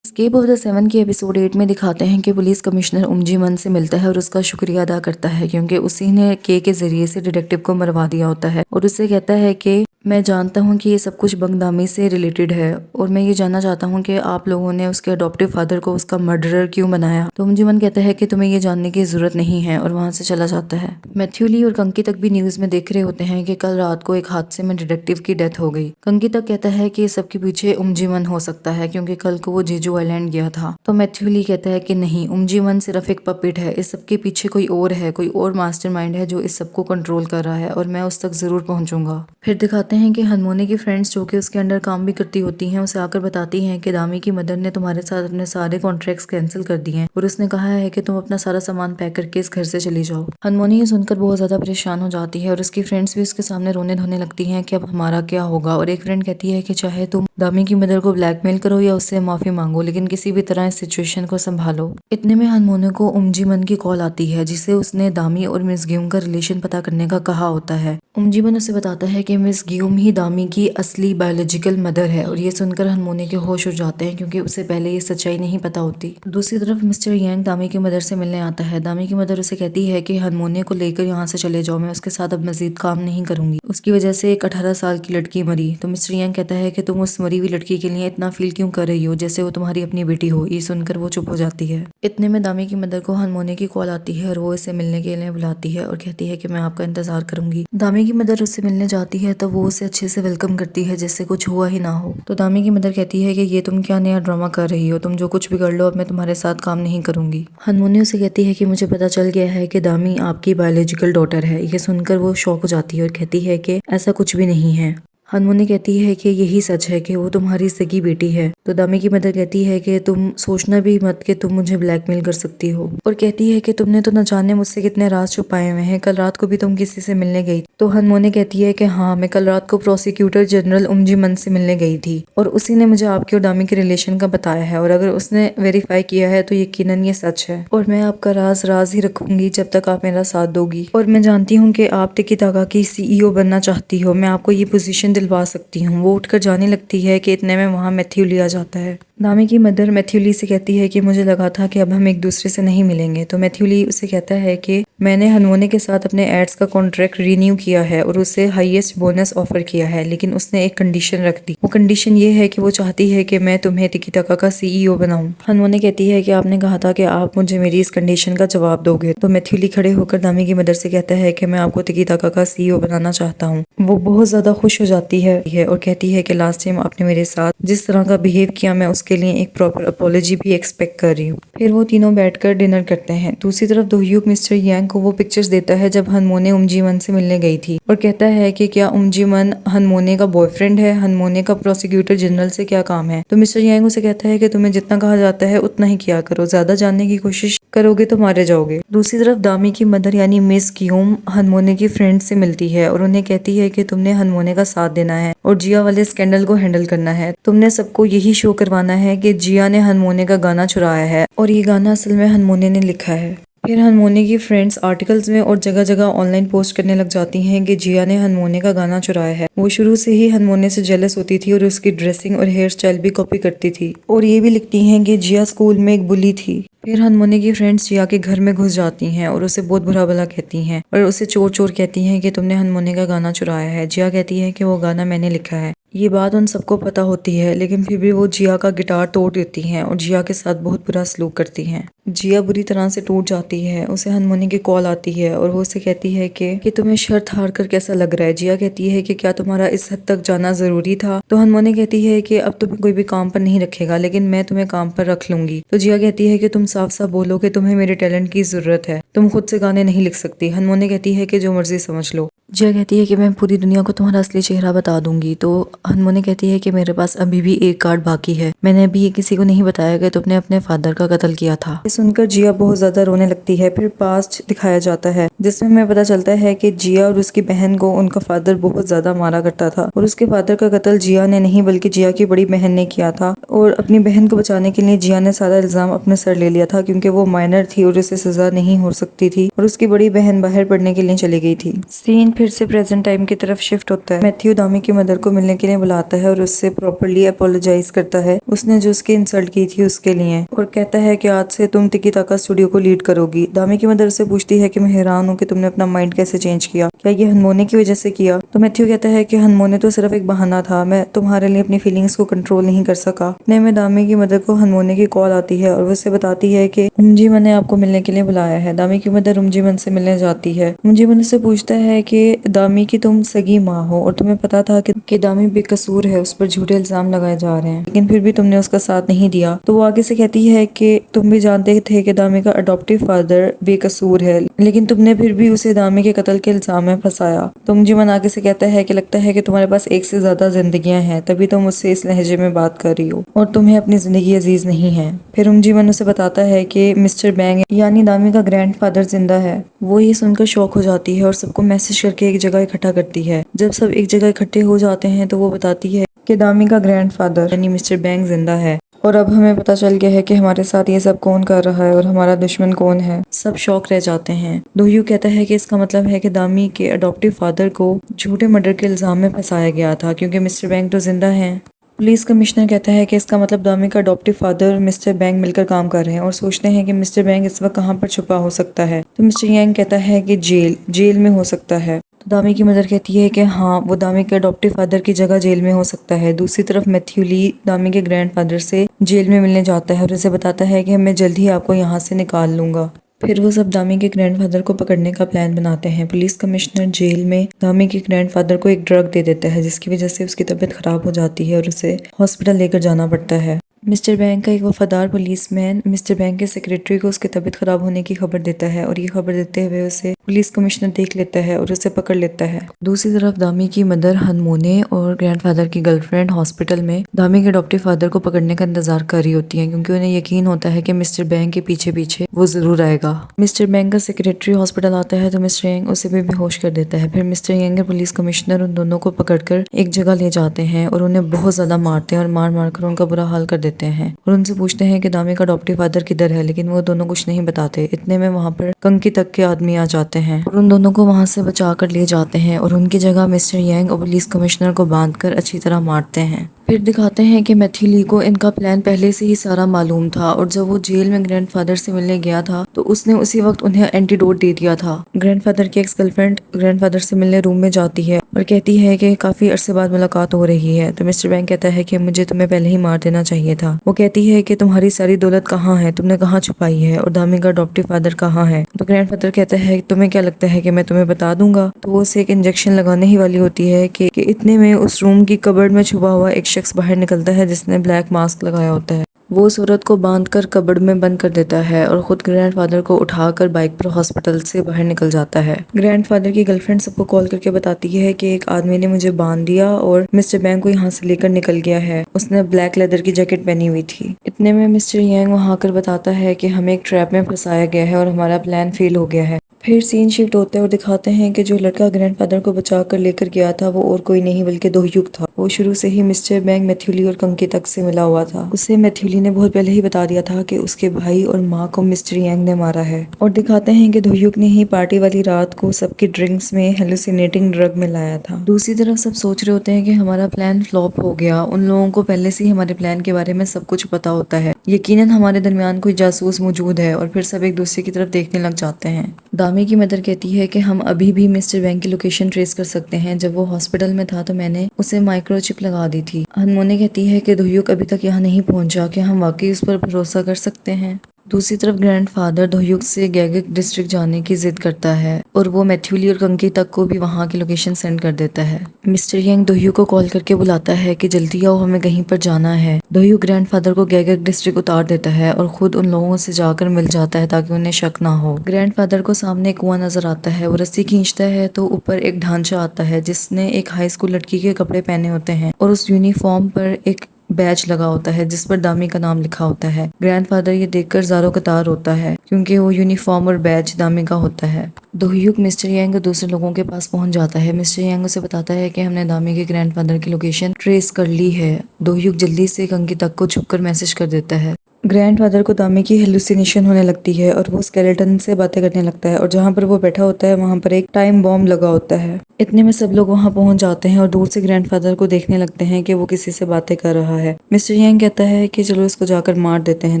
Escape of the seven के episode 8 में दिखाते हैं कि पुलिस कमिश्नर उमजीमन से मिलता है और उसका शुक्रिया अदा करता है क्योंकि उसी ने के जरिए से डिटेक्टिव को मरवा दिया होता है और उससे कहता है कि मैं जानता हूं कि ये सब कुछ बंगदामी से रिलेटेड है और मैं ये जानना चाहता हूं कि आप लोगों ने उसके अडॉप्टिव फादर को उसका मर्डरर क्यों बनाया। तो उमजीमन कहता है कि तुम्हें ये जानने की जरूरत नहीं है और वहां से चला जाता है। मैथ्यू ली और कंकी तक भी न्यूज में देख रहे होते हैं कि कल रात को एक हादसे में डिटेक्टिव की डेथ हो गई। कंकी तक कहता है कि सबके पीछे उमजीमन हो सकता है क्योंकि कल को वो जेजू आइलैंड गया था। तो मैथ्यू ली कहता है कि नहीं, उमजीमन सिर्फ एक पपेट है, इस सबके पीछे कोई और है, कोई और मास्टरमाइंड है जो इस सबको कंट्रोल कर रहा है और मैं उस तक जरूर पहुंचूंगा। फिर दिखाते हैं कि हनमोने की फ्रेंड्स जो कि उसके अंडर काम भी करती होती हैं उसे आकर बताती हैं कि दामी की मदर ने तुम्हारे साथ अपने सारे कॉन्ट्रैक्ट्स कैंसिल कर दिए हैं और उसने कहा है कि तुम अपना सारा सामान पैक करके इस घर से चली जाओ। हनमोने ये सुनकर बहुत ज्यादा परेशान हो जाती है और उसकी फ्रेंड्स भी उसके सामने रोने धोने लगती हैं कि अब हमारा क्या होगा। और एक फ्रेंड कहती है कि चाहे तुम दामी की मदर को ब्लैकमेल करो या उससे माफी मांगो, लेकिन किसी भी तरह इस सिचुएशन को संभालो। इतने में हनमोने को उमजीमन की कॉल आती है जिसे उसने दामी और मिस ग्यूम का रिलेशन पता करने का कहा होता है। उमजीमन उसे बताता है कि मिस ग्यूम ही दामी की असली बायोलॉजिकल मदर है और ये सुनकर हनमोने के होश उड़ जाते हैं क्योंकि उसे पहले ये सच्चाई नहीं पता होती। दूसरी तरफ मिस्टर यांग दामी की मदर से मिलने आता है। दामी की मदर उसे कहती है कि हनमोने को लेकर यहाँ से चले जाओ, मैं उसके साथ अब मजीद काम नहीं करूंगी, उसकी वजह से एक 18 साल की लड़की मरी। तो मिस्टर यांग कहता है कि तुम उस मरी हुई लड़की के लिए इतना फील क्यों कर रही हो जैसे वो तुम्हारी अपनी बेटी हो। ये सुनकर वो चुप हो जाती है। इतने में दामी की मदर को हनमोने की कॉल आती है और वो इसे मिलने के लिए बुलाती है और कहती है कि मैं आपका इंतजार करूंगी। दामी की मदर उससे मिलने जाती है तो वो उसे अच्छे से वेलकम करती है जैसे कुछ हुआ ही ना हो। तो दामी की मदर कहती है कि ये तुम क्या नया ड्रामा कर रही हो, तुम जो कुछ भी कर लो अब मैं तुम्हारे साथ काम नहीं करूंगी। हनमोने उसे कहती है कि मुझे पता चल गया है कि दामी आपकी बायोलॉजिकल डॉटर है। ये सुनकर वो शॉक हो जाती है और कहती है कि ऐसा कुछ भी नहीं है। हनमोने कहती है कि यही सच है कि वो तुम्हारी सगी बेटी है। तो दामी की मदर कहती है कि तुम सोचना भी मत कि तुम मुझे ब्लैकमेल कर सकती हो और कहती है कि तुमने तो न जाने मुझसे कितने राज छुपाए हुए हैं, कल रात को भी तुम किसी से मिलने गई। तो हनमोने कहती है कि हाँ, मैं कल रात को प्रोसिक्यूटर जनरल उमजीमन से मिलने गई थी और उसी ने मुझे आपके और दामी के रिलेशन का बताया है और अगर उसने वेरीफाई किया है तो यकीनन ये सच है और मैं आपका राज राज ही रखूंगी जब तक आप मेरा साथ दोगी। और मैं जानती हूँ कि आप टिकी तागा की CEO बनना चाहती हो, मैं आपको ये पोजीशन दिलवा सकती हूँ। वो उठकर जाने लगती है कि इतने में वहाँ मैथ्यू ली आ जाता है। दामी की मदर मैथ्यू ली से कहती है कि मुझे लगा था कि अब हम एक दूसरे से नहीं मिलेंगे। तो मैथ्यू ली उसे कहता है कि मैंने हनमोने के साथ अपने एड्स का कॉन्ट्रैक्ट रिन्यू किया है और उसे हाईएस्ट बोनस ऑफर किया है, लेकिन उसने एक कंडीशन रख दी। वो कंडीशन ये है कि वो चाहती है कि मैं तुम्हें टिकी ताका का CEO बनाऊं। हनमोने कहती है कि आपने कहा था कि आप मुझे मेरी इस कंडीशन का जवाब दोगे। तो मैथ्यू ली खड़े होकर दामी की मदर से कहता है कि मैं आपको टिकी ताका का CEO बनाना चाहता हूँ। वो बहुत ज्यादा खुश हो जाती है और कहती है कि लास्ट टाइम आपने मेरे साथ जिस तरह का बिहेव किया मैं उसके लिए एक प्रॉपर अपॉलॉजी भी एक्सपेक्ट कर रही हूँ। फिर वो तीनों बैठकर डिनर करते हैं। दूसरी तरफ दोह्यूक मिस्टर यांग को वो पिक्चर्स देता है जब हनमोने उमजीमन से मिलने गई थी और कहता है कि क्या उमजीमन हनमोने का बॉयफ्रेंड है, हनमोने का प्रोसिक्यूटर जनरल से क्या काम है। तो मिस्टर यांग उसे कहता है कि तुम्हें जितना कहा जाता है उतना ही किया करो, ज्यादा जानने की कोशिश करोगे तो मारे जाओगे। दूसरी तरफ दामी की मदर यानी मिस ग्यूम हनमोने की फ्रेंड से मिलती है और उन्हें कहती है कि तुमने हनमोने का साथ देना है और जिया वाले स्कैंडल को हैंडल करना है। तुमने सबको यही शो करवाना है कि जिया ने हनमोने का गाना चुराया है और ये गाना असल में हनमोने ने लिखा है। फिर हनमोने की फ्रेंड्स आर्टिकल्स में और जगह जगह ऑनलाइन पोस्ट करने लग जाती हैं कि जिया ने हनमोने का गाना चुराया है। वो शुरू से ही हनमोने से जेलस होती थी और उसकी ड्रेसिंग और हेयर स्टाइल भी कॉपी करती थी और ये भी लिखती हैं कि जिया स्कूल में एक बुली थी। फिर हनमोने की फ्रेंड्स जिया के घर में घुस जाती हैं और उसे बहुत बुरा भला कहती हैं और उसे चोर चोर कहती हैं कि तुमने हनमोने का गाना चुराया है। जिया कहती है कि वो गाना मैंने लिखा है। ये बात उन सबको पता होती है लेकिन फिर भी वो जिया का गिटार तोड़ देती हैं और जिया के साथ बहुत बुरा सलूक करती हैं। जिया बुरी तरह से टूट जाती है। उसे हनमोने की कॉल आती है और वो उसे कहती है कि तुम्हें शर्त हार कर कैसा लग रहा है। जिया कहती है कि क्या तुम्हारा इस हद तक जाना जरूरी था। तो हनमोने कहती है कि अब तुम्हें कोई भी काम पर नहीं रखेगा लेकिन मैं तुम्हें काम पर रख लूंगी। तो जिया कहती है कि तुम साफ साफ बोलो कि तुम्हें मेरे टैलेंट की जरूरत है, तुम खुद से गाने नहीं लिख सकती। हनमोने कहती है कि जो मर्जी समझ लो। जिया कहती है कि मैं पूरी दुनिया को तुम्हारा असली चेहरा बता दूंगी। तो हनमोने कहती है कि मेरे पास अभी भी एक कार्ड बाकी है, मैंने अभी ये किसी को नहीं बताया कि तुमने अपने फादर का कत्ल किया था। ये सुनकर जिया बहुत ज्यादा रोने लगती है। फिर पास्ट दिखाया जाता है जिसमें हमें पता चलता है कि जिया और उसकी बहन को उनका फादर बहुत ज्यादा मारा करता था और उसके फादर का कत्ल जिया ने नहीं बल्कि जिया की बड़ी बहन ने किया था और अपनी बहन को बचाने के लिए जिया ने सारा इल्जाम अपने सर ले लिया था क्योंकि वो माइनर थी और उसे सजा नहीं हो सकती थी और उसकी बड़ी बहन बाहर पढ़ने के लिए चली गई थी। सीन फिर से प्रेजेंट टाइम की तरफ शिफ्ट होता है। मैथ्यू दामी की मदर को मिलने के लिए बुलाता है और उससे प्रॉपर्ली अपोलोजाइज करता है उसने जो उसकी इंसल्ट की थी उसके लिए, और कहता है कि आज से तुम टिकी टाका स्टूडियो को लीड करोगी। दामी की मदर उससे पूछती है कि मैं हैरान हूँ कि तुमने अपना माइंड कैसे चेंज किया, क्या ये हनमोने की वजह से किया? तो मैथ्यू कहता है कि हनमोने तो सिर्फ एक बहाना था, मैं तुम्हारे लिए अपनी फीलिंग्स को कंट्रोल नहीं कर सका। इतने में दामी की मदर को हनमोने की कॉल आती है और वो उससे बताती है कि उमजीमन ने आपको मिलने के लिए बुलाया है। दामी की मदर उमजीमन से मिलने जाती है। उमजीमन से पूछता है कि दामी की तुम सगी माँ हो और तुम्हें पता था कि दामी बेकसूर है, उस पर झूठे इल्जाम लगाए जा रहे हैं, लेकिन फिर भी तुमने उसका साथ नहीं दिया। तो वो आगे से कहती है कि तुम भी जानते थे कि दामी का अडॉप्टिव फादर बेकसूर है, लेकिन तुमने फिर भी उसे दामी के कत्ल के इल्जाम में फंसाया। तो उमजीमन आगे से कहता है कि लगता है कि तुम्हारे पास एक से ज्यादा जिंदगियां हैं, तभी तुम मुझसे इस लहजे में बात कर रही हो और तुम्हें अपनी जिंदगी अजीज नहीं है। फिर उमजीमन उसे बताता है कि मिस्टर बैंग यानी दामी का ग्रैंडफादर जिंदा है। वो ये सुनकर शॉक हो जाती है और सबको मैसेज करके एक जगह इकट्ठा करती है। जब सब एक जगह इकट्ठे हो जाते हैं तो वो बताती है कि दामी का ग्रैंडफादर यानी मिस्टर बैंग जिंदा है और अब हमें पता चल गया है कि हमारे साथ ये सब कौन कर रहा है और हमारा दुश्मन कौन है। सब शॉक रह जाते हैं। दोह्यू कहता है कि इसका मतलब है कि दामी के अडॉप्टिव फादर को झूठे मर्डर के इल्जाम में फंसाया गया था क्योंकि मिस्टर बैंग तो जिंदा हैं। पुलिस कमिश्नर कहता है कि इसका मतलब दामी का अडॉप्टिव फादर और मिस्टर बैंग मिलकर काम कर रहे हैं और सोचते हैं कि मिस्टर बैंग इस वक्त कहाँ पर छुपा हो सकता है। तो मिस्टर यांग कहता है कि जेल में हो सकता है। तो दामी की मदर कहती है कि हाँ, वो दामी के अडॉप्टिव फादर की जगह जेल में हो सकता है। दूसरी तरफ मैथ्यू ली दामी के ग्रैंडफादर से जेल में मिलने जाता है और उसे बताता है कि मैं जल्द ही आपको यहाँ से निकाल लूंगा। फिर वो सब दामी के ग्रैंडफादर को पकड़ने का प्लान बनाते हैं। पुलिस कमिश्नर जेल में दामी के ग्रैंडफादर को एक ड्रग दे देता है जिसकी वजह से उसकी तबीयत खराब हो जाती है और उसे हॉस्पिटल लेकर जाना पड़ता है। मिस्टर बैंक का एक वफादार पुलिसमैन मिस्टर बैंक के सेक्रेटरी को उसकी तबीयत खराब होने की खबर देता है और ये खबर देते हुए उसे पुलिस कमिश्नर देख लेता है और उसे पकड़ लेता है। दूसरी तरफ दामी की मदर हनमोने और ग्रैंडफादर की गर्लफ्रेंड हॉस्पिटल में दामी के अडॉप्टिव फादर को पकड़ने का इंतजार कर रही होती हैं क्योंकि उन्हें यकीन होता है कि मिस्टर बैंक के पीछे पीछे वो जरूर आएगा। मिस्टर बैंक का सेक्रेटरी हॉस्पिटल आता है तो मिस्टर यंग उसे भी बेहोश कर देता है। फिर मिस्टर यंग और पुलिस कमिश्नर उन दोनों को पकड़कर एक जगह ले जाते हैं और उन्हें बहुत ज्यादा मारते हैं और मार मार कर उनका बुरा हाल कर देते हैं और उनसे पूछते हैं कि दामी का अडॉप्टिव फादर किधर है, लेकिन वो दोनों कुछ नहीं बताते। इतने में वहाँ पर कंकी तक के आदमी आ जाते हैं और उन दोनों को वहाँ से बचा कर ले जाते हैं और उनकी जगह मिस्टर यंग और पुलिस कमिश्नर को बांधकर अच्छी तरह मारते हैं। फिर दिखाते हैं कि मैथ्यू ली को इनका प्लान पहले से ही सारा मालूम था और जब वो जेल में ग्रैंडफादर से मिलने गया था तो उसने उसी वक्त उन्हें एंटीडोट दे दिया था। ग्रैंडफादर की एक्स गर्लफ्रेंड ग्रैंडफादर से मिलने रूम में जाती है और कहती है कि काफी अरसे बाद मुलाकात हो रही है। तो मिस्टर बैंक कहता है कि मुझे तुम्हें पहले ही मार देना चाहिए था। वो कहती है कि तुम्हारी सारी दौलत कहाँ है, तुमने कहाँ छुपाई है और दामी का अडॉप्टिव फादर कहाँ है। तो ग्रैंडफादर कहता है तुम्हें क्या लगता है कि मैं तुम्हें बता दूंगा। तो वो उसे एक इंजेक्शन लगाने ही वाली होती है कि इतने में उस रूम की कबर्ड में छुपा हुआ एक शख्स बाहर निकलता है जिसने ब्लैक मास्क लगाया होता है। वो उस औरत को बांधकर कबर्ड में बंद कर देता है और खुद ग्रैंडफादर को उठाकर बाइक पर हॉस्पिटल से बाहर निकल जाता है। ग्रैंडफादर की गर्लफ्रेंड सबको कॉल करके बताती है कि एक आदमी ने मुझे बांध दिया और मिस्टर बैंक को यहाँ से लेकर निकल गया है। उसने ब्लैक लेदर की जैकेट पहनी हुई थी। इतने में मिस्टर यांग वहाँ आकर बताता है कि हमें एक ट्रैप में फंसाया गया है और हमारा प्लान फेल हो गया है। फिर सीन शिफ्ट होते हैं और दिखाते हैं कि जो लड़का ग्रैंडफादर को बचा कर लेकर गया था वो और कोई नहीं बल्कि दोह्युक था। वो शुरू से ही मिस्टर बैंक, मैथ्यू ली और कंकी तक से मिला हुआ था। उसे मैथ्यू ली ने बहुत पहले ही बता दिया था कि उसके भाई और माँ को मिस्टर यांग ने मारा है। और दिखाते हैं कि दोह्युक ने ही पार्टी वाली रात को सबकी ड्रिंक्स में हेलुसिनेटिंग ड्रग मिलाया था। दूसरी तरफ सब सोच रहे होते हैं कि हमारा प्लान फ्लॉप हो गया। उन लोगों को पहले से ही हमारे प्लान के बारे में सब कुछ पता होता है। यकीनन हमारे दरमियान कोई जासूस मौजूद है और फिर सब एक दूसरे की तरफ देखने लग जाते हैं। दामी की मदर कहती है कि हम अभी भी मिस्टर बैंक की लोकेशन ट्रेस कर सकते हैं। जब वो हॉस्पिटल में था तो मैंने उसे माइक्रोचिप लगा दी थी। हनमोने कहती है कि दोह्युक अभी तक यहाँ नहीं पहुंचा, क्या हम वाकई उस पर भरोसा कर सकते हैं। दूसरी तरफ ग्रैंडफादर दोह्युक से गैगिक डिस्ट्रिक्ट जाने की जिद करता है और वो मैथ्यू ली और कंकी तक को भी वहाँ की लोकेशन सेंड कर देता है। मिस्टर यंग दोह्युक को कॉल करके बुलाता है कि जल्दी आओ, हमें कहीं पर जाना है। दोह्युक ग्रैंडफादर को गैगिक डिस्ट्रिक्ट उतार देता है और खुद उन लोगों से जाकर मिल जाता है ताकि उन्हें शक ना हो। ग्रैंडफादर को सामने एक कुआं नजर आता है। वो रस्सी खींचता है तो ऊपर एक ढांचा आता है जिसने एक हाई स्कूल लड़की के कपड़े पहने होते हैं और उस यूनिफॉर्म पर एक बैच लगा होता है जिस पर दामी का नाम लिखा होता है। ग्रैंडफादर ये देखकर ज़ारो कतार होता है क्योंकि वो यूनिफॉर्म और बैच दामी का होता है। दोह्युक मिस्टर यांग और दूसरे लोगों के पास पहुंच जाता है। मिस्टर यांग उसे बताता है कि हमने दामी के ग्रैंडफादर की लोकेशन ट्रेस कर ली है। दोह्युक जल्दी से कंकी तक को छुपकर मैसेज कर देता है। ग्रैंडफादर को दामी की हेलुसिनेशन होने लगती है और वो स्केलेटन से बातें करने लगता है और जहाँ पर वो बैठा होता है वहाँ पर एक टाइम बॉम्ब लगा होता है। इतने में सब लोग वहाँ पहुँच जाते हैं और दूर से ग्रैंडफादर को देखने लगते हैं कि वो किसी से बातें कर रहा है। मिस्टर यांग कहता है कि चलो इसको जाकर मार देते हैं,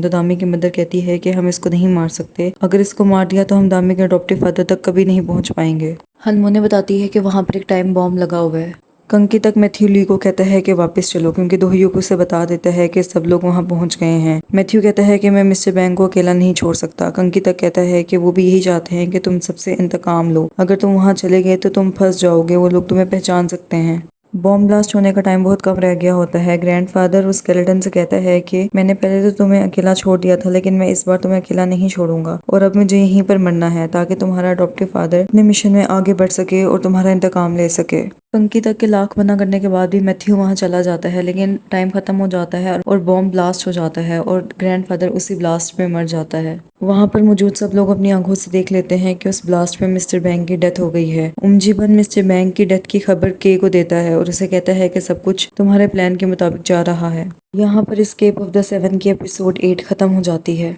तो दामी की मदर कहती है कि हम इसको नहीं मार सकते, अगर इसको मार दिया तो हम दामी के अडॉप्टिव फादर तक कभी नहीं पहुँच पाएंगे। हनमोने बताती है कि वहाँ पर एक टाइम बॉम्ब लगा हुआ है। कंकी तक मैथ्यू ली को कहता है कि वापस चलो, क्योंकि दोहयुक उसे बता देता है कि सब लोग वहां पहुंच गए हैं। मैथ्यू कहता है कि मैं मिस्टर बैंग को अकेला नहीं छोड़ सकता। कंकी तक कहता है कि वो भी यही चाहते हैं कि तुम सबसे इंतकाम लो, अगर तुम वहां चले गए तो तुम फंस जाओगे, वो लोग तुम्हें पहचान सकते हैं। बॉम्ब ब्लास्ट होने का टाइम बहुत कम रह गया होता है। ग्रैंडफादर उस स्केलेटन से कहता है कि मैंने पहले तो तुम्हें अकेला छोड़ दिया था, लेकिन मैं इस बार तुम्हें अकेला नहीं छोड़ूंगा और अब मुझे यहीं पर मरना है ताकि तुम्हारा अडॉप्टिव फादर अपने मिशन में आगे बढ़ सके और तुम्हारा इंतकाम ले सके। कंकी तक के लाख मना करने के बाद भी मैथ्यू वहां चला जाता है, लेकिन टाइम खत्म हो जाता है और बॉम्ब ब्लास्ट हो जाता है और ग्रैंडफादर उसी ब्लास्ट में मर जाता है। वहां पर मौजूद सब लोग अपनी आंखों से देख लेते हैं कि उस ब्लास्ट में मिस्टर बैंग की डेथ हो गई है। उमजीबन मिस्टर बैंग की डेथ की खबर के को देता है और उसे कहता है कि सब कुछ तुम्हारे प्लान के मुताबिक जा रहा है। यहाँ पर एस्केप ऑफ द सेवन की एपिसोड 8 खत्म हो जाती है।